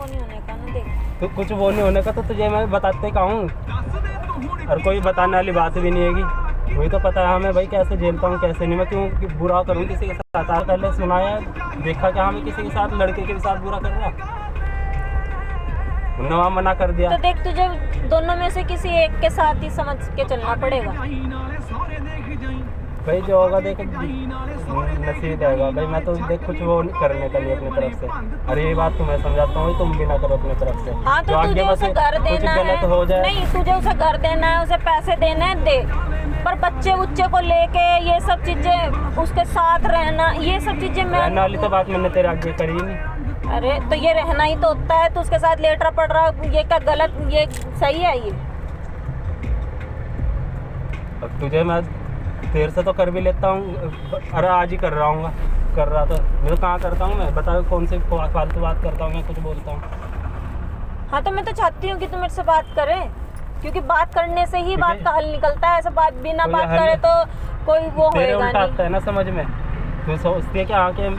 नहीं होने का ना, देख तो कुछ वो नहीं होने का तो तुझे मैं बताते का हूँ, और कोई बताने वाली बात भी नहीं हैगी। वही तो पता है हमें भाई कैसे झेलता हूँ कैसे नहीं, मैं क्यों बुरा करूँ किसी के साथ। पहले सुनाया देखा कि हमें किसी के साथ लड़के के साथ बुरा कर रहा, उन्होंने वहाँ मना कर दिया। तो देख तुझे दोनों में से किसी एक के साथ ही समझ के चलना पड़ेगा भाई, जो होगा देख नसीब रहेगा भाई। मैं तो देख कुछ वो नहीं करने का नहीं अपनी तरफ से। अरे ये बात तुम्हें समझाता हूँ, तुम भी ना करो अपनी तरफ से। हाँ तो तुझे उसे घर देना है, हो जाए नहीं तुझे उसे घर देना है, उसे पैसे देने हैं दे, पर बच्चे उच्चे को लेके ये सब चीजें उसके साथ रहना, ये सब चीजें मैं रहने वाली तो बात मैंने तेरे आगे करी नहीं। अरे तो ये रहना ही तो होता है, तो उसके साथ लेटर पड़ रहा, ये क्या गलत, ये सही है ये? अब तुझे मैं देर से तो कर भी लेता हूँ, अरे आज ही कर रहा हूँ, कर रहा था मैं तो कहाँ करता हूँ मैं, बताओ कौन सी फालतू बात करता हूँ मैं, कुछ बोलता हूँ। हाँ तो मैं तो चाहती हूँ कि तुम मेरे से बात करे, क्योंकि बात करने से ही बात का हल निकलता है, ऐसे बात बिना बात करे तो कोई वो होएगा उल्टा नहीं। आता है ना समझ में, तू सोचती है कि आके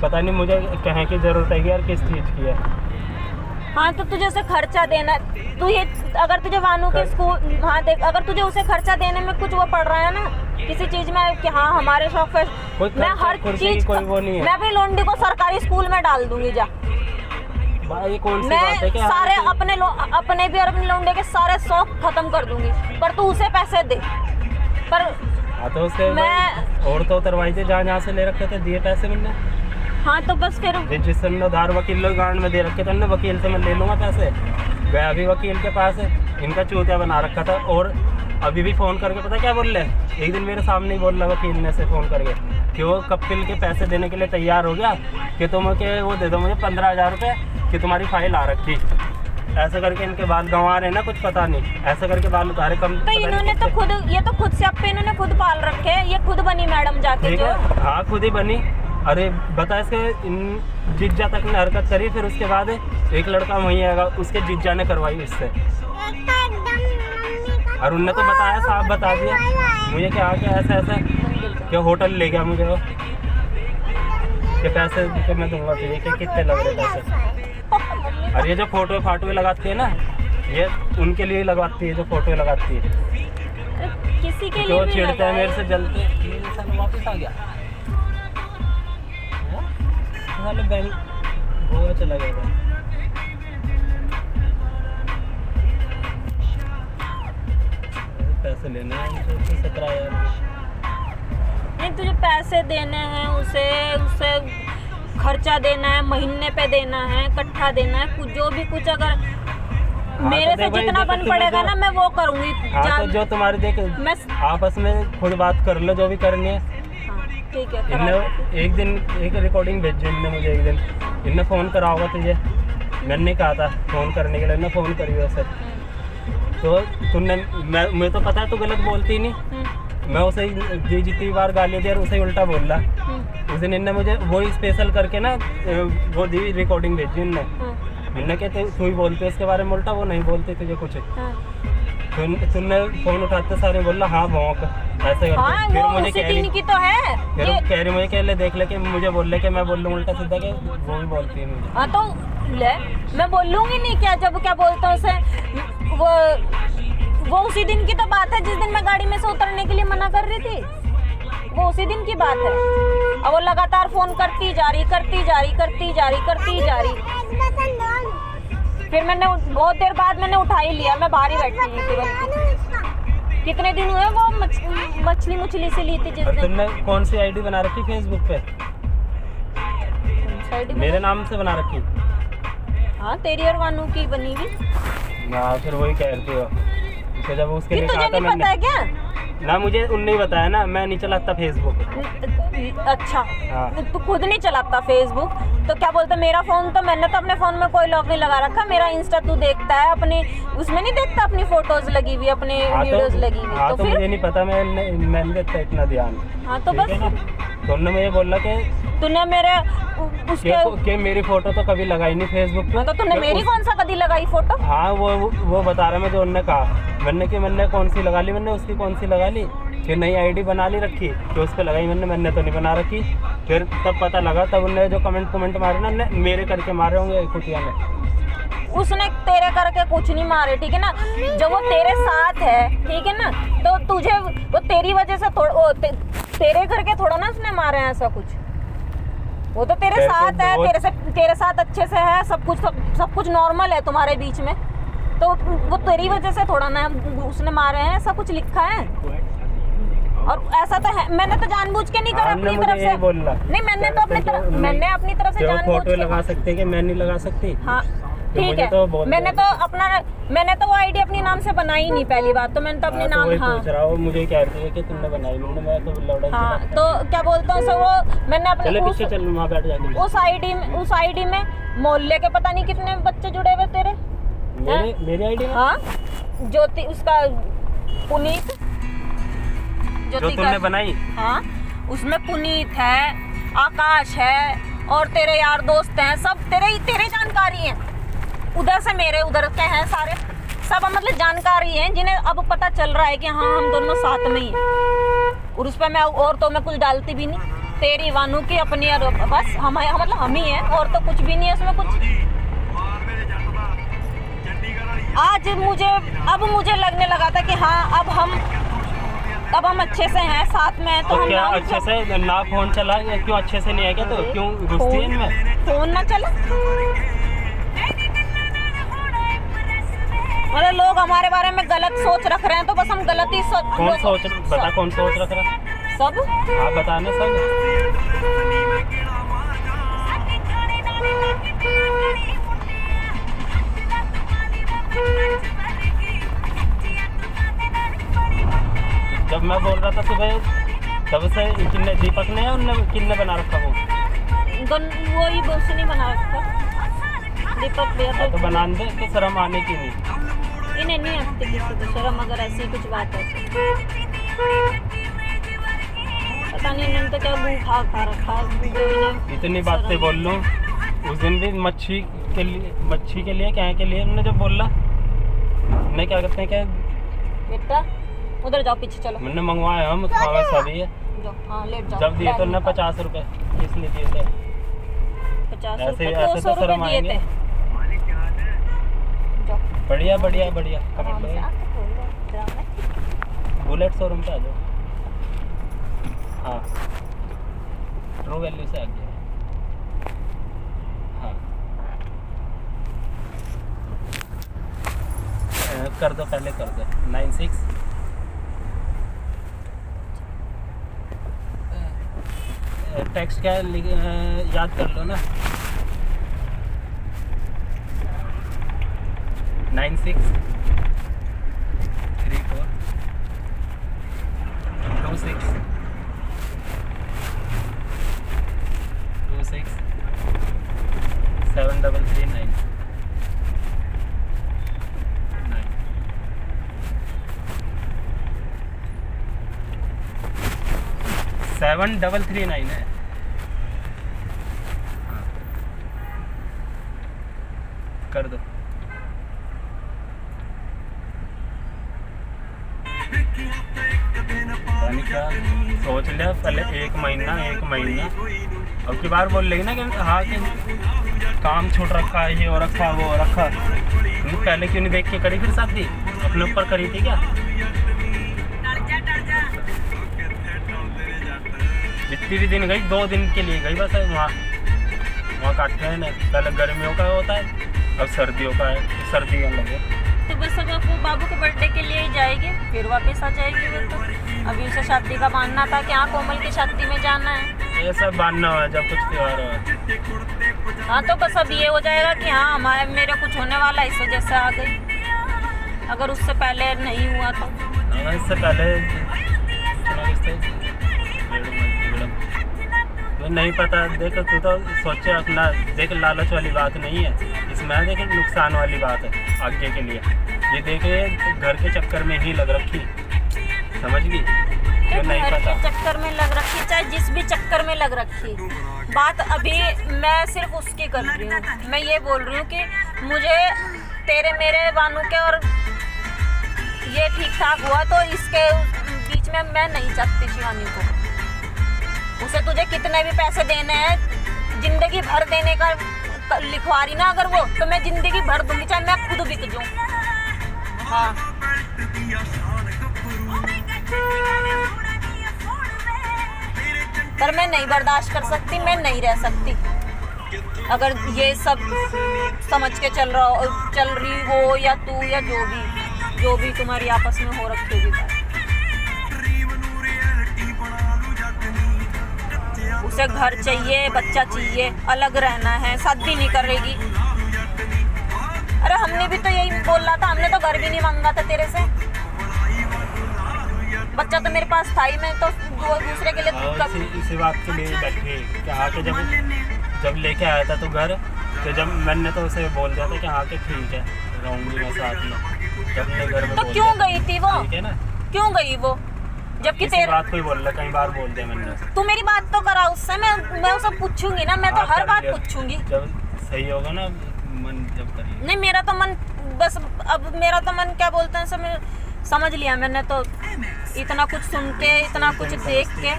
पता नहीं मुझे कहने की जरूरत है यार किस चीज़ की है। हाँ तो तुझे उसे खर्चा देना, तू ये अगर तुझे वानू के स्कूल, हाँ देख अगर तुझे उसे खर्चा देने में कुछ वो पड़ रहा है ना किसी चीज में कि हाँ हमारे शौक पे, मैं हर चीज कोई वो नहीं है। मैं अपनी लोंडी को सरकारी स्कूल में डाल दूंगी जा। भाई कौन सी मैं बात है कि सारे अपने भी और अपने लोंडे के सारे शौक खत्म कर दूंगी, पर तू उसे पैसे दे। पर हाँ तो उसके और तो उतरवाई थे जहाँ से ले रखे थे, दिए पैसे मैंने। हाँ तो बस फिर जिससे उधार वकील गांड में दे रखे थे ना, वकील से मैं ले लूँगा पैसे। गया अभी वकील के पास, इनका चूतिया बना रखा था, और अभी भी फ़ोन करके पता क्या बोल रहे, एक दिन मेरे सामने ही बोल रहा वकील ने से फ़ोन करके कि वो कपिल के पैसे देने के लिए तैयार हो गया, कि तुम के वो दे दो मुझे 15,000 रुपये कि तुम्हारी फाइल आ रखी। ऐसा करके इनके बाल गंवा रहे ना, कुछ पता नहीं, ऐसा करके बाल उतारे कम। तो इन्होंने तो खुद, ये तो खुद से अपने इन्होंने खुद पाल रखे हैं, ये खुद बनी मैडम जाके जो। हाँ खुद ही बनी। अरे बता, इसके जिज्जा तक ने हरकत करी, फिर उसके बाद एक लड़का वहीं आएगा, उसके जिज्जा ने करवाई उससे, और उनने तो बताया, साफ बता दिया मुझे कि आके ऐसा ऐसा क्या होटल ले गया मुझे वो, कि पैसे तो मैं दूंगा तुझे, कि कितने लग रहे पैसे। और ये जो फोटो फाटो लगाती है ना, ये उनके लिए लगवाती है जो फोटो लगाती है, किसी के जो लिए चिढ़ते हैं मेरे से जलते हैं। वापस आ गया बैंक गोवा चला गया था। पैसे लेने हैं 17,000। नहीं तुझे पैसे देने हैं, उसे खर्चा देना है, महीने पे देना है, इकट्ठा देना है, कुछ जो भी कुछ अगर मेरे से जितना बन पड़ेगा ना मैं वो करूँगी। हाँ तो जो तुम्हारे देख मैं आपस में खुद बात कर लो जो भी करनी है। ठीक है। इनने एक दिन एक रिकॉर्डिंग भेजी इनने मुझे, एक दिन इनने फ़ोन करा होगा तुझे, मैंने कहा था फ़ोन करने के लिए, इन्हें फ़ोन करी वैसे तो तुमने मैं तो पता है तू गलत बोलती नहीं, मैं उसे जितनी बार गाली दे उसे उल्टा बोल रहा। उस दिन इनने मुझे वो स्पेशल करके ना वो दी रिकॉर्डिंग भेजी इनने, मैंने कहते तू ही बोलते उसके बारे में उल्टा, वो नहीं बोलती तुझे कुछ। तुमने फोन उठाते सारे बोला हाँ भौंक ऐसे करके। हाँ, फिर वो मुझे उसी दिन की तो है, फिर कह रही मुझे कह ले देख ले कि मुझे बोल ले कि मैं बोल लूँ उल्टा सीधा, के वो भी बोलती है मुझे। हाँ तो ले मैं बोलूँगी नहीं क्या, जब क्या बोलता हूँ उसे, वो उसी दिन की तो बात है जिस दिन मैं गाड़ी में से उतरने के लिए मना कर रही थी, वो उसी दिन की बात है। अब वो लगातार फोन करती जा रही, फिर मैंने बहुत देर बाद मैंने उठा ही लिया, मैं बाहर ही बैठी हुई थी बल्कि। कितने दिन हुए वो मछली से ली थी जिस दिन। तुमने कौन सी आईडी बना रखी फेसबुक पे? मेरे नाम से बना रखी? हाँ तेरी और वानू की बनी हुई। ना फिर वही कह रही हो, तो जब उसके लिए कहा था मैंने, पता है क्या ना मुझे उनने ही बताया ना, मैं नहीं चलाता फेसबुक। अच्छा हाँ। तू खुद नहीं चलाता फेसबुक, तो क्या बोलता मेरा फोन तो मैंने तो अपने फोन में कोई लॉक नहीं लगा रखा, मेरा इंस्टा तू देखता है, अपनी उसमें नहीं देखता अपनी फोटोज लगी हुई, अपनी वीडियोस लगी हुई। तो फिर मुझे नहीं पता, मैंने देता इतना ध्यान। हाँ तो बस तुमने मुझे बोला कि तूने मेरे उसके मेरी फोटो तो कभी लगाई नहीं फेसबुक पे। तो तूने मेरी कौन सा कभी लगाई फोटो? हाँ वो बता रहा मैं जो उन्होंने कहा, मैंने कौन सी लगा ली, मैंने उसकी कौन सी लगा ली, फिर नई आईडी बना ली रखी, फिर उस पर लगाई मैंने तो नहीं बना रखी। फिर तब पता लगा, तब उनने जो कमेंट मारे ना, उनने मेरे करके मारे होंगे कुटिया में। उसने तेरे करके कुछ नहीं मारे, ठीक है ना। जब वो तेरे साथ है, ठीक है ना, तो तुझे वो तेरी वजह से तेरे करके थोड़ा ना उसने मारे हैं ऐसा कुछ। वो तो तेरे साथ है, तेरे साथ अच्छे से है, सब कुछ नॉर्मल है तुम्हारे बीच में, तो वो तेरी वजह से थोड़ा ना उसने मारे हैं, ऐसा कुछ लिखा है। और ऐसा तो है, मैंने तो जानबूझ के नहीं करा अपनी तरफ से। नहीं, मैंने अपनी तरफ से जानबूझ के। लगा सकते कि मैं नहीं लगा सकती। हाँ ठीक है, मैंने तो वो आईडी अपने नाम से बनाई नहीं, पहली बात तो मैंने तो अपने नाम। हाँ पूछ रहा हूँ, मुझे कह रही है कि तुमने बनाई, मैं तो लौड़ा। हाँ तो क्या बोलते हैं सो, वो मैंने अपने वहाँ बैठ जाके उस आईडी में मोहल्ले के पता नहीं कितने बच्चे जुड़े हुए तेरे। मेरी आईडी में? हाँ, ज्योति, उसका पुनीत, जो तुमने बनाई। हाँ, उसमें पुनीत है, आकाश है, और तेरे यार दोस्त हैं, सब तेरे जानकारी हैं। उधर से मेरे उधर के हैं सारे, सब मतलब जानकारी हैं, जिन्हें अब पता चल रहा है कि हाँ हम दोनों साथ में ही हैं। और उस पर मैं और तो मैं कुछ डालती भी नहीं, तेरी वानू की अपनी, बस हम मतलब हम ही हैं, और तो कुछ भी नहीं है उसमें कुछ। आज मुझे लगने लगा था कि हाँ अब हम अच्छे से हैं, साथ में। तो हम क्या अच्छे से ना फोन चला, क्यों अच्छे से नहीं है क्या? तो क्यों घुसती है इनमें? फोन ना चला, मतलब लोग हमारे बारे में गलत सोच रख रहे हैं, तो बस हम गलत ही कौन सोच रख रहा है? सब आप बताना सब। जब मैं बोल रहा था सुबह, तब से किन्ने, दीपक ने किन्ने बना रखा वो ही बोस नहीं बना रखा, दीपक भैया तो बना दे, तो शर्म आने की नहीं। इन्हें नहीं आती किसी को शर्म, अगर ऐसी कुछ बात है पता नहीं इन्होंने तो क्या मुँह खा रखा है। इतनी बातें बोल लूँ, उस दिन भी मच्छी के लिए क्या के लिए हमने जब बोला, नहीं क्या करते हैं क्या बेटा, उधर जाओ, पीछे चलो। मैंने मंगवाया, हम खावे सभी है। हाँ, लेट जाओ। जब दिए तो ना 50 रुपए, इसलिए दिए थे 50 ऐसे रुपए, 200 रुपए दिए थे। बढ़िया बुलेट शोरूम पे आ जाओ। हाँ, ट्रू वैल्यू से आ गया। हाँ, कर दो, पहले कर दो। 96 टेक्स्ट क्या याद कर लो ना। 96 34 26 7339 7339 है। हाँ, कर दो। क्या सोच लिया पहले, एक महीना अब की बार बोल लेगी ना कि हाँ कि काम छूट रखा है, ये हो रखा वो हो रखा। पहले क्यों नहीं देख के करी फिर शादी? अपने ऊपर करी थी क्या? जितनी भी दिन गई, 2 दिन के लिए गई बस। वहाँ काटते हैं ना, पहले गर्मियों का होता है, अब सर्दियों का है, सर्दियाँ लगे तो बस अब वो बाबू के बर्थडे के लिए ही जाएगी, फिर वापस आ जाएगी। वो तो अभी उसे शादी का बांधना था कि हाँ कोमल की शादी में जाना है, ये सब बांधना हो जब कुछ त्योहार हो। हाँ तो बस अब ये हो जाएगा कि हाँ मेरे कुछ होने वाला, इस वजह से आ गई। अगर उससे पहले नहीं हुआ तो इससे पहले तो नहीं पता। देखो तू तो सोचे अपना, देख लालच वाली बात नहीं है इसमें, देख नुकसान वाली बात है आगे के लिए। ये देखे घर के चक्कर में ही लग रखी, समझ गई? तो नहीं पता, चक्कर में लग रखी, चाहे जिस भी चक्कर में लग रखी बात, अभी मैं सिर्फ उसकी कर रही हूँ। मैं ये बोल रही हूँ कि मुझे तेरे मेरे बानू के और ये ठीक ठाक हुआ, तो इसके बीच मैं नहीं चाहती शिवानी को। उसे तुझे कितने भी पैसे देने हैं, जिंदगी भर देने का लिखवा रही ना अगर वो, तो मैं जिंदगी भर दूंगी, चाहे मैं खुद बिक जाऊं। हाँ पर मैं नहीं बर्दाश्त कर सकती, मैं नहीं रह सकती अगर ये सब समझ के चल रही हो, या तू या जो भी तुम्हारी आपस में हो रखी होगी बात। उसे घर चाहिए, बच्चा चाहिए, अलग रहना है, शादी नहीं करेगी। अरे हमने भी तो यही बोला था, हमने तो घर भी नहीं मांगा था तेरे से। बच्चा तो मेरे पास था ही, मैं तो दूसरे के लिए इसी बात के लिए बैठी कि आके जब लेके आया था तो घर, तो जब मैंने तो उसे बोल दिया था कि आके ठीक है रहूंगी मैं साथ में, जब मैं घर में तो क्यों गई थी वो? ठीक है ना, क्यों गई वो? जबकि तेरे बात कोई बोल रहा, कई बार बोल दिया मैंने। तू मेरी बात तो करा उससे, मैं उसे पूछूंगी ना, मैं तो हर बात पूछूंगी। जब सही होगा ना मन, जब करिए। नहीं मेरा तो मन बस, अब मेरा तो मन क्या बोलते हैं सब समझ लिया मैंने तो, इतना कुछ सुन के, इतना कुछ देख के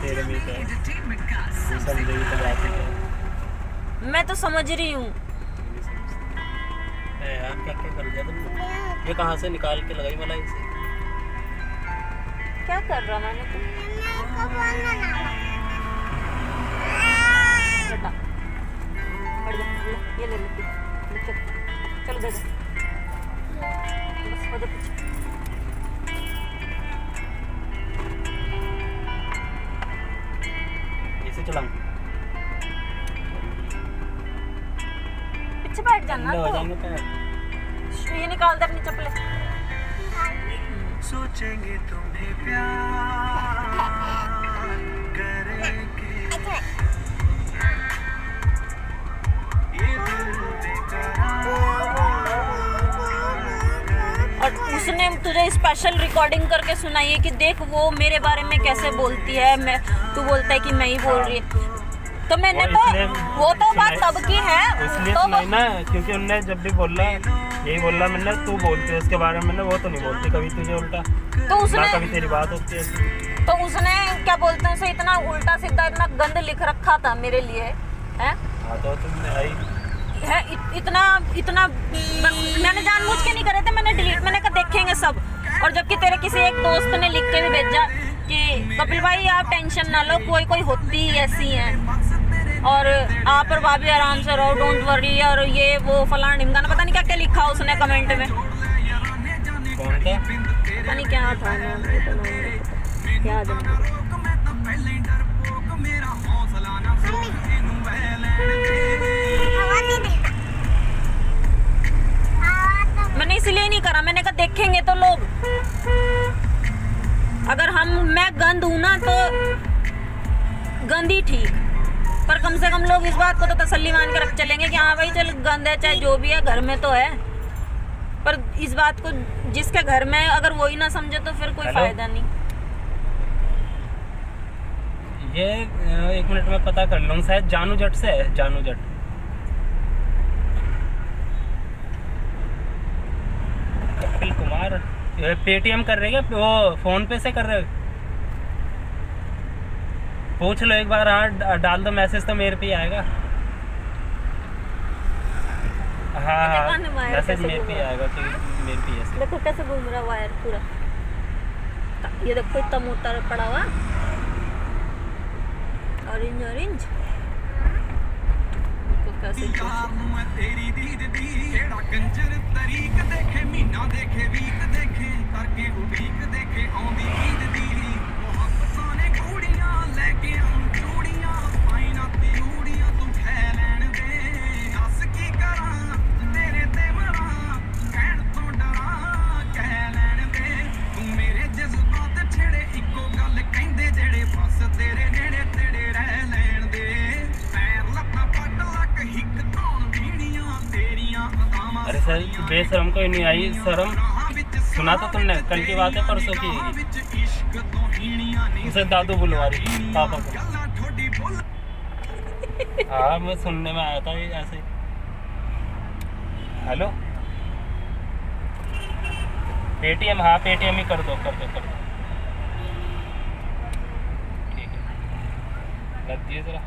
मैं तो समझ रही हूँ। यार क्या क्या कर दिया तुमने? ये कहाँ से निकाल के लगाई मलाई से? क्या कर रहा मैंने तो? बेटा बढ़ जा, ये ले ले, चल दे दे, बस हो जा पीछे। ऐसे चलाऊं? पीछे बैठ जाना तो। ये निकाल दे अपनी चप्पलें। सोचेंगे तुम्हें प्यार करेंगे, ये दिल बेकरार। और उसने तुझे स्पेशल रिकॉर्डिंग करके सुनाई है कि देख वो मेरे बारे में कैसे बोलती है, मैं तू बोलता है कि मैं ही बोल रही है। तो मैंने तो वो तो बात तब की है इसलिए तो सुनाई ना, क्योंकि उनने जब भी बोला यही बोला मैंने, तू बोलती है उसके बारे में, वो तो नहीं बोलती कभी तुझे उल्टा, तो उसने कभी तेरी बात होती है। तो उसने क्या बोलते हैं उसे, इतना उल्टा सीधा, इतना गंद लिख रखा था मेरे लिए है। हाँ तो तुमने आई है इतना मैंने जानबूझ के नहीं करे थे, मैंने मैंने कहा देखेंगे सब। और जबकि तेरे किसी एक दोस्त ने लिख के भी भेजा कि कपिल भाई आप टेंशन ना लो, कोई होती ही ऐसी हैं, और आप और भाभी आराम से रहो, डोंट वरी, और ये वो फलाना ढिमकाना, पता नहीं क्या क्या लिखा उसने कमेंट में। कौन था? पता नहीं क्या था, याद नहीं। मैंने इसलिए नहीं करा, मैंने कहा देखेंगे तो लोग, अगर मैं गंद हूं ना तो गंद ही ठीक, पर कम से कम लोग इस बात को तो तसल्ली मान के रख चलेंगे कि हाँ भाई चल गंद है, चाहे जो भी है घर में तो है। पर इस बात को जिसके घर में अगर वो ही ना समझे तो फिर कोई फायदा नहीं। ये 1 मिनट में पता कर लूँ, शायद जानू जट से है, जानू जट। कपिल कुमार पेटीएम कर रहे हैं, वो फोन पे से कर रहे हो? पूछ लो एक बार, हाँ डाल दो मैसेज तो मेरे पे ही आएगा। हाँ मैसेज मेरे पे आएगा, तो मेरे पे ऐसे देखो कैसे घूम रहा वायर पूरा, ये देखो इतना मोटा पड़ा हुआ, ऑरेंज ऑरेंज कैसे तेरी दीद दी जेड़ा कंजर तरीक देखे, महीना देखे, वीक देखे, करके उड़ीक देखे, आंदी ईद दी मोहब्बतां ने घोड़ियां लेके आऊं चूड़ियां, पाइना तिरूड़ियां तू खै लैण दे, दस की करां तेरे ते मरां, कहण तो डरां कह लैण दे, तू मेरे जज्बात छेड़े, इक्को गल कहंदे जेड़े बस तेरे नेड़े तेड़े रह लैण दे, पैर लत्तां पट लक हिक धौण भीड़ियां तेरियां अदावां। अरे सर बेशरम को ही नहीं आई शर्म, सुना था तुमने, कल की बात है परसों की, उसे दादू बुलवा रही पापा को। हाँ मैं सुनने में आया था ये ऐसे। हेलो पेटीएम, हाँ पेटीएम ही कर दो। लग दिए जरा